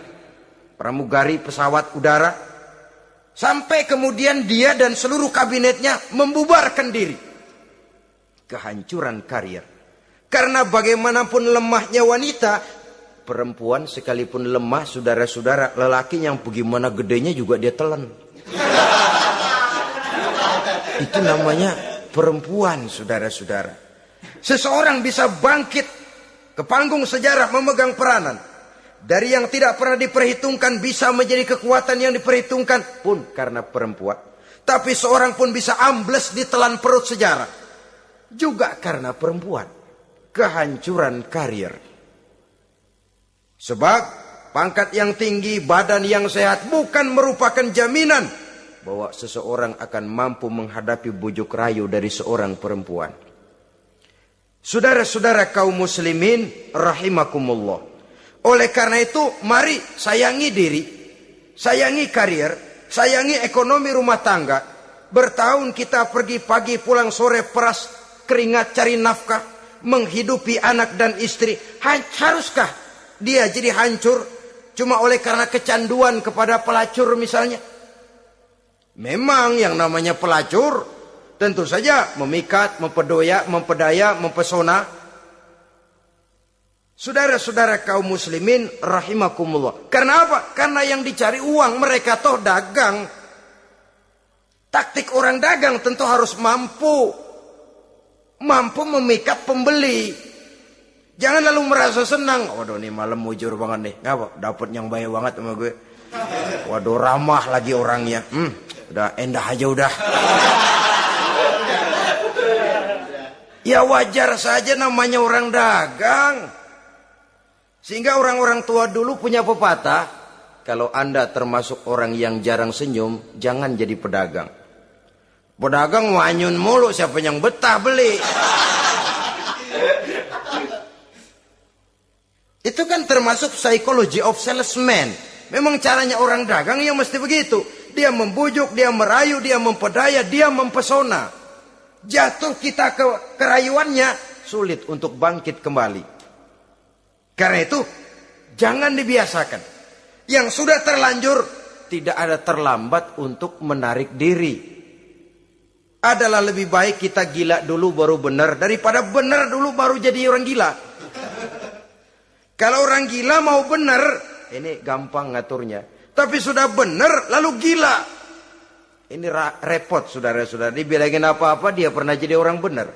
pesawat udara. Sampai kemudian dia dan seluruh kabinetnya membubarkan diri. Kehancuran karier. Karena bagaimanapun lemahnya wanita, perempuan sekalipun lemah, saudara-saudara, lelaki yang bagaimana gedenya juga dia telan. Itu namanya perempuan, saudara-saudara. Seseorang bisa bangkit ke panggung sejarah memegang peranan. Dari yang tidak pernah diperhitungkan bisa menjadi kekuatan yang diperhitungkan pun karena perempuan. Tapi seorang pun bisa ambles di telan perut sejarah juga karena perempuan. Kehancuran karier. Sebab pangkat yang tinggi, badan yang sehat bukan merupakan jaminan bahwa seseorang akan mampu menghadapi bujuk rayu dari seorang perempuan. Saudara-saudara kaum muslimin rahimakumullah. Oleh karena itu, mari sayangi diri, sayangi karier, sayangi ekonomi rumah tangga. Bertahun kita pergi pagi pulang sore peras keringat cari nafkah, menghidupi anak dan istri. Haruskah dia jadi hancur cuma oleh karena kecanduan kepada pelacur misalnya? Memang yang namanya pelacur tentu saja memikat, mempedaya, mempesona. Saudara-saudara kaum muslimin rahimakumullah. Karena apa? Karena yang dicari uang, mereka toh dagang. Taktik orang dagang tentu harus mampu memikat pembeli. Jangan lalu merasa senang. Waduh, ini malam mujur banget nih. Ngapa? Dapat yang baik banget sama gue. Waduh, ramah lagi orangnya. Udah endah aja udah. Ya wajar saja namanya orang dagang. Sehingga orang-orang tua dulu punya pepatah, kalau Anda termasuk orang yang jarang senyum, jangan jadi pedagang. Pedagang wanyun mulu, siapa yang betah beli? Itu kan termasuk psychology of salesman. Memang caranya orang dagang yang mesti begitu. Dia membujuk, dia merayu, dia mempedaya, dia mempesona. Jatuh kita ke kerayuannya, sulit untuk bangkit kembali. Karena itu, jangan dibiasakan. Yang sudah terlanjur, tidak ada terlambat untuk menarik diri. Adalah lebih baik kita gila dulu baru benar, daripada benar dulu baru jadi orang gila. Kalau orang gila mau benar, ini gampang ngaturnya. Tapi sudah benar, lalu gila. Ini repot, saudara-saudara. Dibilangin apa-apa, dia pernah jadi orang benar.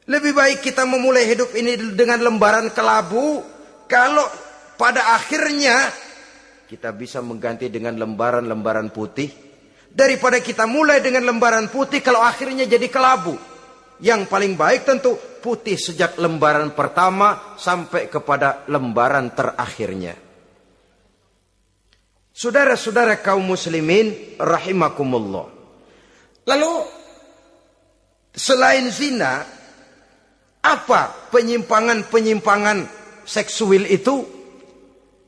Lebih baik kita memulai hidup ini dengan lembaran kelabu. Kalau pada akhirnya kita bisa mengganti dengan lembaran-lembaran putih. Daripada kita mulai dengan lembaran putih kalau akhirnya jadi kelabu. Yang paling baik tentu putih sejak lembaran pertama sampai kepada lembaran terakhirnya. Saudara-saudara kaum muslimin rahimakumullah. Lalu selain zina, apa penyimpangan-penyimpangan seksual itu?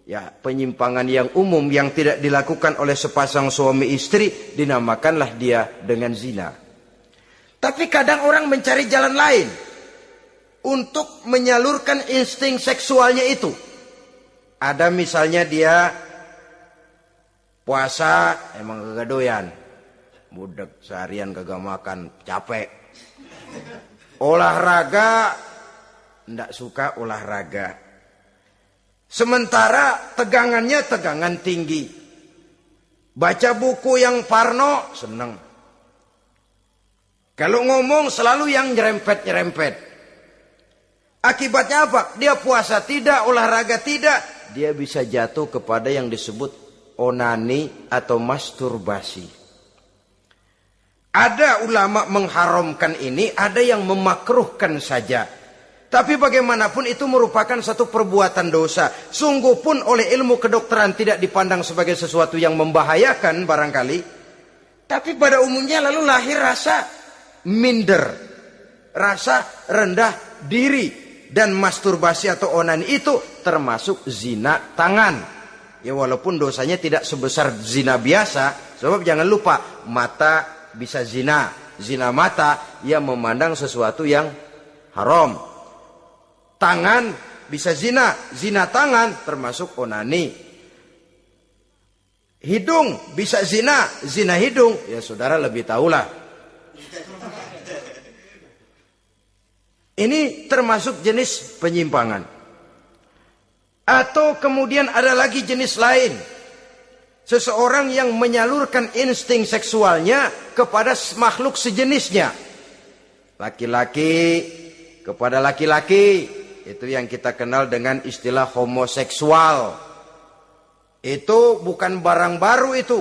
Ya, penyimpangan yang umum yang tidak dilakukan oleh sepasang suami istri dinamakanlah dia dengan zina. Tapi kadang orang mencari jalan lain untuk menyalurkan insting seksualnya itu. Ada misalnya dia puasa emang kagak doyan. Budek seharian kagak makan, capek. Olahraga ndak suka olahraga. Sementara tegangannya tegangan tinggi. Baca buku yang parno seneng. Kalau ngomong selalu yang nyerempet-nyerempet. Akibatnya apa? Dia puasa tidak, olahraga tidak. Dia bisa jatuh kepada yang disebut onani atau masturbasi. Ada ulama mengharamkan ini, ada yang memakruhkan saja. Tapi bagaimanapun itu merupakan satu perbuatan dosa. Sungguh pun oleh ilmu kedokteran tidak dipandang sebagai sesuatu yang membahayakan barangkali. Tapi pada umumnya lalu lahir rasa minder, rasa rendah diri, dan masturbasi atau onani itu termasuk zina tangan. Ya walaupun dosanya tidak sebesar zina biasa, sebab jangan lupa mata bisa zina, zina mata ia memandang sesuatu yang haram. Tangan bisa zina, zina tangan termasuk onani. Hidung bisa zina, zina hidung, ya saudara lebih tahulah. Ini termasuk jenis penyimpangan. Atau kemudian ada lagi jenis lain. Seseorang yang menyalurkan insting seksualnya kepada makhluk sejenisnya. Laki-laki kepada laki-laki. Itu yang kita kenal dengan istilah homoseksual. Itu bukan barang baru itu.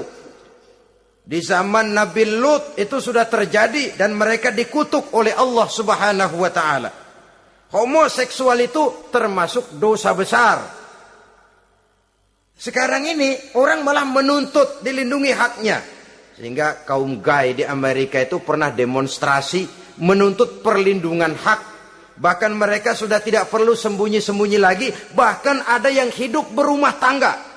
Di zaman Nabi Lut itu sudah terjadi dan mereka dikutuk oleh Allah Subhanahu wa taala. Homoseksual itu termasuk dosa besar. Sekarang ini orang malah menuntut dilindungi haknya. Sehingga kaum gay di Amerika itu pernah demonstrasi menuntut perlindungan hak. Bahkan mereka sudah tidak perlu sembunyi-sembunyi lagi, bahkan ada yang hidup berumah tangga.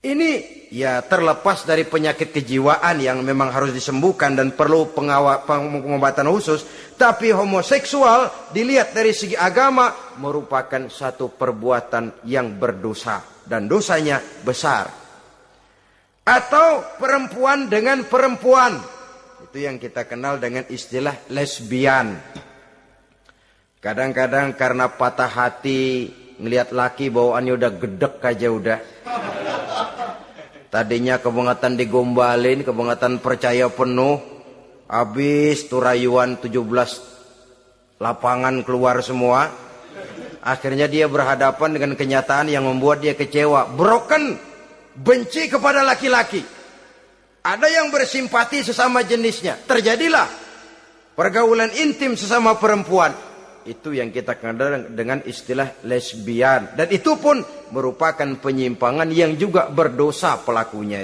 Ini ya terlepas dari penyakit kejiwaan yang memang harus disembuhkan dan perlu pengobatan khusus. Tapi homoseksual dilihat dari segi agama merupakan satu perbuatan yang berdosa. Dan dosanya besar. Atau perempuan dengan perempuan. Itu yang kita kenal dengan istilah lesbian. Kadang-kadang karena patah hati ngelihat laki bawaannya udah gedek aja udah. Tadinya kebangatan digombalin, kebangatan percaya penuh. Habis tuh rayuan 17 lapangan keluar semua. Akhirnya dia berhadapan dengan kenyataan yang membuat dia kecewa. Broken, benci kepada laki-laki. Ada yang bersimpati sesama jenisnya. Terjadilah pergaulan intim sesama perempuan. Itu yang kita kenal dengan istilah lesbian. Dan itu pun merupakan penyimpangan yang juga berdosa pelakunya.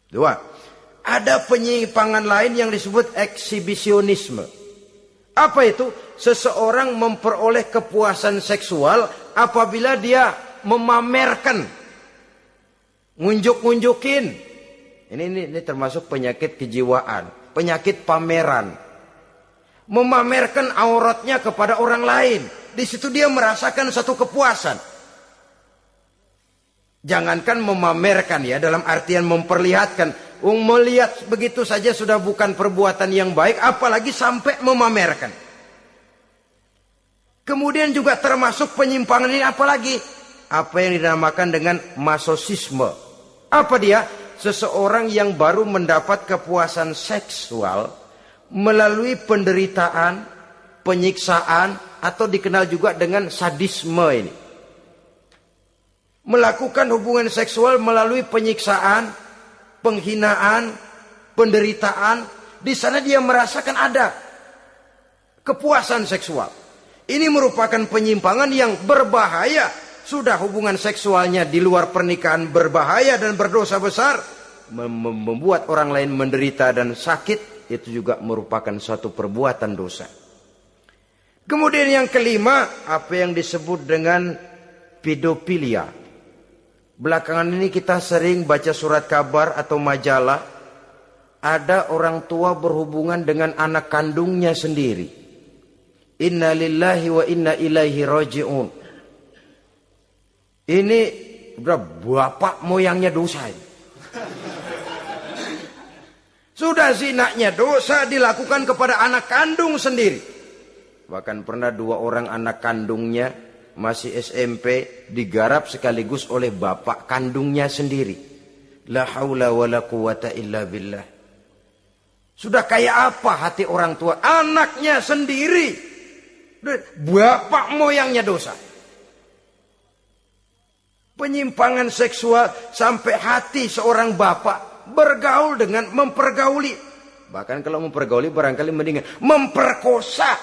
Dua. Ada penyimpangan lain yang disebut eksibisionisme. Apa itu? Seseorang memperoleh kepuasan seksual apabila dia memamerkan. Ngunjuk-ngunjukin. Ini termasuk penyakit kejiwaan. Penyakit pameran. Memamerkan auratnya kepada orang lain. Di situ dia merasakan satu kepuasan. Jangankan memamerkan ya, dalam artian memperlihatkan. Melihat begitu saja sudah bukan perbuatan yang baik, apalagi sampai memamerkan. Kemudian juga termasuk penyimpangan ini apalagi? Apa yang dinamakan dengan masochisme. Apa dia? Seseorang yang baru mendapat kepuasan seksual melalui penderitaan, penyiksaan, atau dikenal juga dengan sadisme ini. melakukan hubungan seksual melalui penyiksaan, penghinaan, penderitaan. Di sana dia merasakan ada kepuasan seksual. Ini merupakan penyimpangan yang berbahaya. Sudah hubungan seksualnya di luar pernikahan berbahaya dan berdosa besar. Membuat orang lain menderita dan sakit, itu juga merupakan suatu perbuatan dosa. Kemudian yang kelima, apa yang disebut dengan pedofilia. Belakangan ini kita sering baca surat kabar atau majalah, ada orang tua berhubungan dengan anak kandungnya sendiri. Inna lillahi wa inna ilaihi raji'un. Ini udah bapak moyangnya dosa ini. Sudah zinanya dosa dilakukan kepada anak kandung sendiri. Bahkan pernah 2 orang anak kandungnya masih SMP digarap sekaligus oleh bapak kandungnya sendiri. La haula wa la quwata illa billah. Sudah kayak apa hati orang tua? Anaknya sendiri. Bapak moyangnya dosa. Penyimpangan seksual sampai hati seorang bapak bergaul dengan mempergauli. Bahkan kalau mempergauli barangkali mendingan memperkosa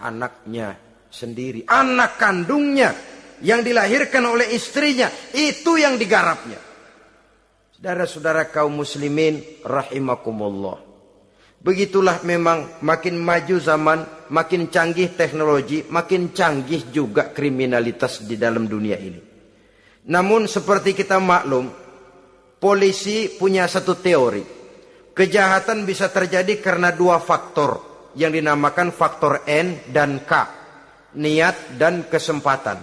anaknya sendiri. Anak kandungnya yang dilahirkan oleh istrinya. Itu yang digarapnya. Saudara-saudara kaum muslimin rahimakumullah. Begitulah memang makin maju zaman, makin canggih teknologi, makin canggih juga kriminalitas di dalam dunia ini. Namun seperti kita maklum, polisi punya satu teori. Kejahatan bisa terjadi karena 2 faktor yang dinamakan faktor N dan K. Niat dan kesempatan.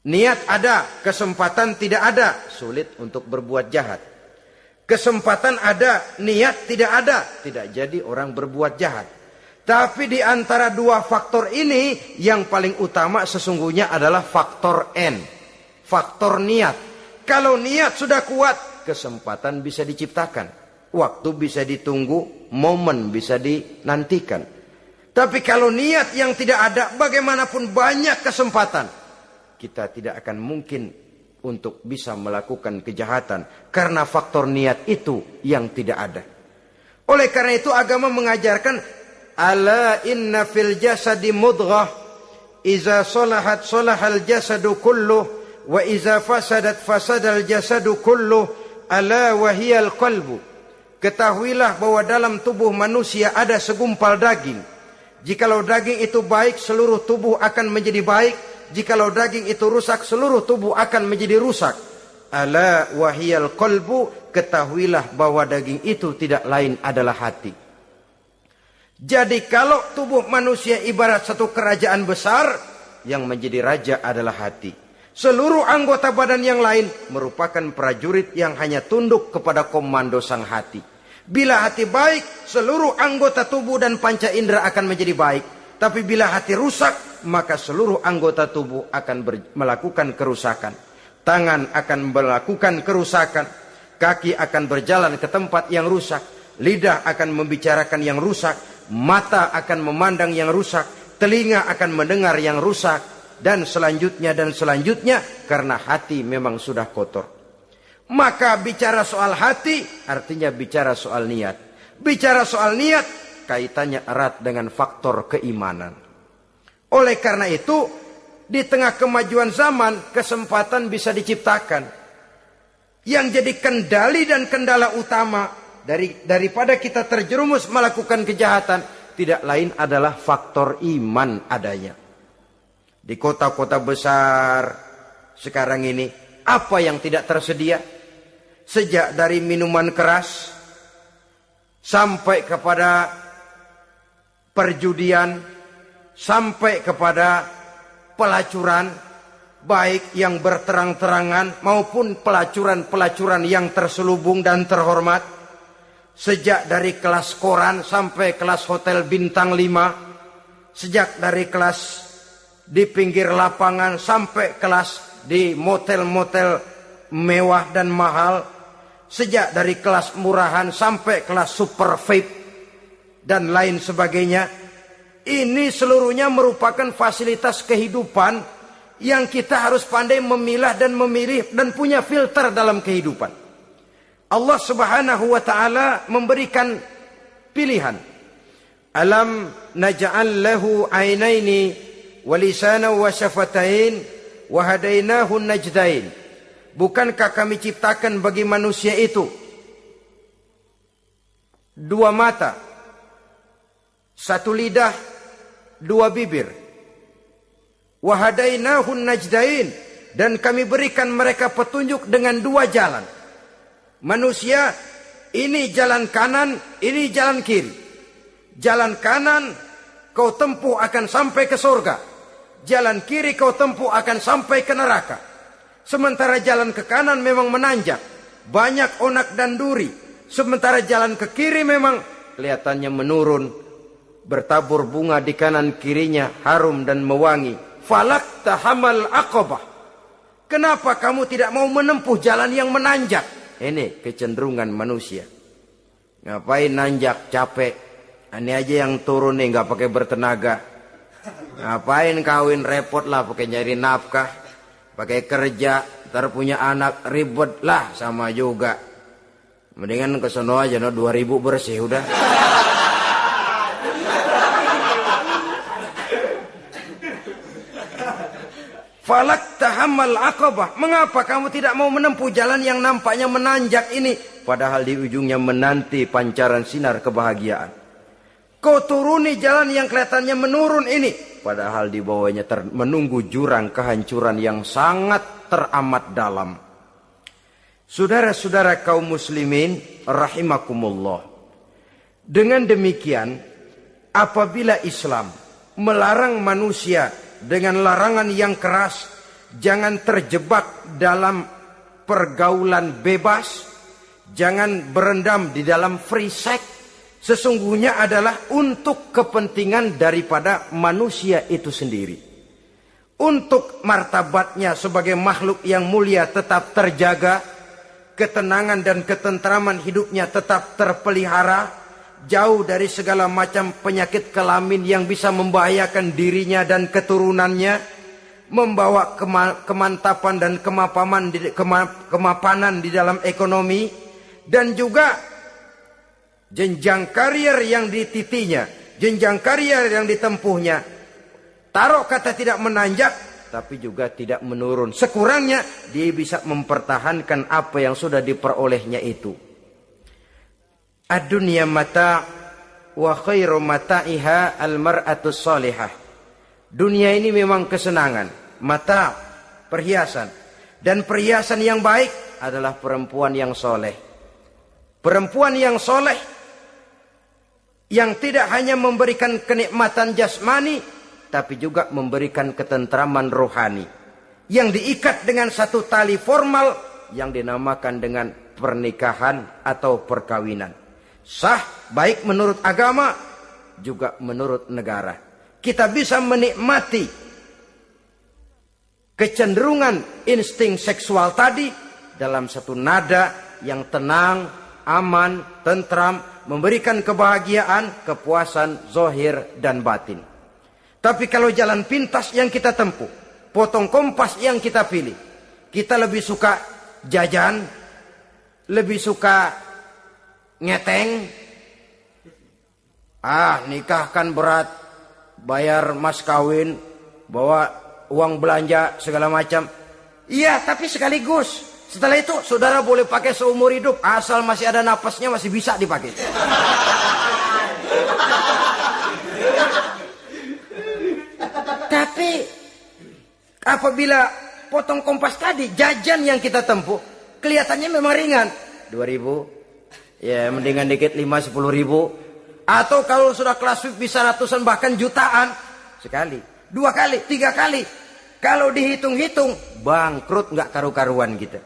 Niat ada, kesempatan tidak ada, sulit untuk berbuat jahat. Kesempatan ada, niat tidak ada, tidak jadi orang berbuat jahat. Tapi di antara 2 faktor ini, yang paling utama sesungguhnya adalah faktor N. Faktor niat. Kalau niat sudah kuat, kesempatan bisa diciptakan. Waktu bisa ditunggu, momen bisa dinantikan. Tapi kalau niat yang tidak ada, bagaimanapun banyak kesempatan, kita tidak akan mungkin untuk bisa melakukan kejahatan karena faktor niat itu yang tidak ada. Oleh karena itu agama mengajarkan ala inna fil jasadi mudghah iza salahat salahal jasadu kulluh wa iza fasadat fasadal jasadu kulluh ala wahiyal qalbu. Ketahuilah bahwa dalam tubuh manusia ada segumpal daging. Jikalau daging itu baik, seluruh tubuh akan menjadi baik. Jikalau daging itu rusak, seluruh tubuh akan menjadi rusak. Ala wahiyal qalbu, ketahuilah bahwa daging itu tidak lain adalah hati. Jadi kalau tubuh manusia ibarat satu kerajaan besar, yang menjadi raja adalah hati. Seluruh anggota badan yang lain merupakan prajurit yang hanya tunduk kepada komando sang hati. Bila hati baik, seluruh anggota tubuh dan panca indera akan menjadi baik. Tapi bila hati rusak, maka seluruh anggota tubuh akan melakukan kerusakan. Tangan akan melakukan kerusakan. Kaki akan berjalan ke tempat yang rusak. Lidah akan membicarakan yang rusak. Mata akan memandang yang rusak. Telinga akan mendengar yang rusak. Dan selanjutnya karena hati memang sudah kotor. Maka bicara soal hati artinya bicara soal niat. Bicara soal niat kaitannya erat dengan faktor keimanan. Oleh karena itu, di tengah kemajuan zaman, kesempatan bisa diciptakan. Yang jadi kendali dan kendala utama daripada kita terjerumus melakukan kejahatan, tidak lain adalah faktor iman adanya. Di kota-kota besar sekarang ini, apa yang tidak tersedia? Sejak dari minuman keras, sampai kepada perjudian, sampai kepada pelacuran, baik yang berterang-terangan maupun pelacuran-pelacuran yang terselubung dan terhormat. Sejak dari kelas koran sampai kelas hotel bintang 5, sejak dari kelas di pinggir lapangan sampai kelas di motel-motel mewah dan mahal, sejak dari kelas murahan sampai kelas super VIP dan lain sebagainya. Ini seluruhnya merupakan fasilitas kehidupan yang kita harus pandai memilah dan memilih dan punya filter dalam kehidupan. Allah Subhanahu wa taala memberikan pilihan. Alam naj'al lahu 'ainaini wa lisanan wa syafatain wa hadainahu najdain. Bukankah kami ciptakan bagi manusia itu dua mata, satu lidah, dua bibir. Wa hadainahu najdain, dan kami berikan mereka petunjuk dengan dua jalan. Manusia, ini jalan kanan, ini jalan kiri. Jalan kanan kau tempuh akan sampai ke surga. Jalan kiri kau tempuh akan sampai ke neraka. Sementara jalan ke kanan memang menanjak, banyak onak dan duri. Sementara jalan ke kiri memang kelihatannya menurun, bertabur bunga di kanan kirinya, harum dan mewangi. Falak tahamal aqabah. Kenapa kamu tidak mau menempuh jalan yang menanjak? Ini kecenderungan manusia. Ngapain nanjak, capek. Ini aja yang turun nih nggak pakai bertenaga. Ngapain kawin, repot lah pakai nyari nafkah, pakai kerja, ntar punya anak ribet lah, sama juga. Mendingan ke sono aja, 2000 bersih udah. Falak tahamal aqabah. Mengapa kamu tidak mau menempuh jalan yang nampaknya menanjak ini, padahal di ujungnya menanti pancaran sinar kebahagiaan? Kau turuni jalan yang kelihatannya menurun ini, padahal di bawahnya menunggu jurang kehancuran yang sangat teramat dalam. Saudara-saudara kaum muslimin rahimakumullah. Dengan demikian, apabila Islam melarang manusia dengan larangan yang keras, jangan terjebak dalam pergaulan bebas, jangan berendam di dalam free sex, sesungguhnya adalah untuk kepentingan daripada manusia itu sendiri. Untuk martabatnya sebagai makhluk yang mulia tetap terjaga, ketenangan dan ketentraman hidupnya tetap terpelihara, jauh dari segala macam penyakit kelamin yang bisa membahayakan dirinya dan keturunannya, membawa kemantapan dan kemapanan di dalam ekonomi, dan juga jenjang karier yang dititinya, jenjang karier yang ditempuhnya. Taruh kata tidak menanjak, tapi juga tidak menurun. Sekurangnya dia bisa mempertahankan apa yang sudah diperolehnya itu. Ad-dunya mata' wa khairu mata'iha al-mar'atus salihah. Dunia ini memang kesenangan, mata', perhiasan. Dan perhiasan yang baik adalah perempuan yang soleh. Perempuan yang soleh yang tidak hanya memberikan kenikmatan jasmani, tapi juga memberikan ketentraman rohani, yang diikat dengan satu tali formal yang dinamakan dengan pernikahan atau perkawinan. Sah baik menurut agama juga menurut negara. Kita bisa menikmati kecenderungan insting seksual tadi dalam satu nada yang tenang, aman, tentram, memberikan kebahagiaan, kepuasan zahir dan batin. Tapi kalau jalan pintas yang kita tempuh, potong kompas yang kita pilih, kita lebih suka jajan, lebih suka ngeteng. Nikah kan berat, bayar mas kawin, bawa uang belanja segala macam. Iya, tapi sekaligus. Setelah itu saudara boleh pakai seumur hidup, asal masih ada napasnya masih bisa dipakai. Tapi apabila potong kompas tadi, jajan yang kita tempuh kelihatannya memang ringan, 2000, ya mendingan dikit 5-10 ribu. Atau kalau sudah kelas VIP bisa ratusan bahkan jutaan. Sekali, 2 kali, 3 kali. Kalau dihitung-hitung bangkrut nggak karu-karuan kita.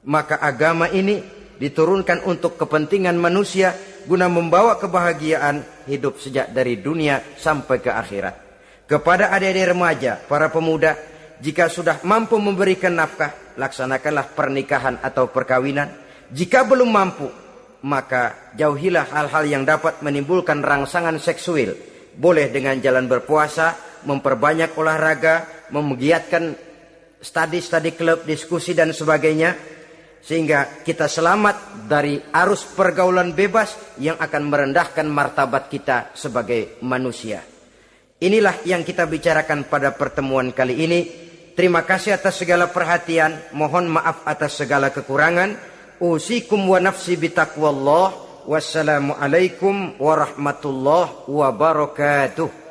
Maka agama ini diturunkan untuk kepentingan manusia, guna membawa kebahagiaan hidup sejak dari dunia sampai ke akhirat. Kepada adik-adik remaja, para pemuda, jika sudah mampu memberikan nafkah, laksanakanlah pernikahan atau perkawinan. Jika belum mampu, maka jauhilah hal-hal yang dapat menimbulkan rangsangan seksual. Boleh dengan jalan berpuasa, memperbanyak olahraga, menggiatkan studi klub, diskusi dan sebagainya, sehingga kita selamat dari arus pergaulan bebas yang akan merendahkan martabat kita sebagai manusia. Inilah yang kita bicarakan pada pertemuan kali ini. Terima kasih atas segala perhatian, mohon maaf atas segala kekurangan. Usikum wa nafsi bitaqwallah. Wassalamualaikum warahmatullahi wabarakatuh.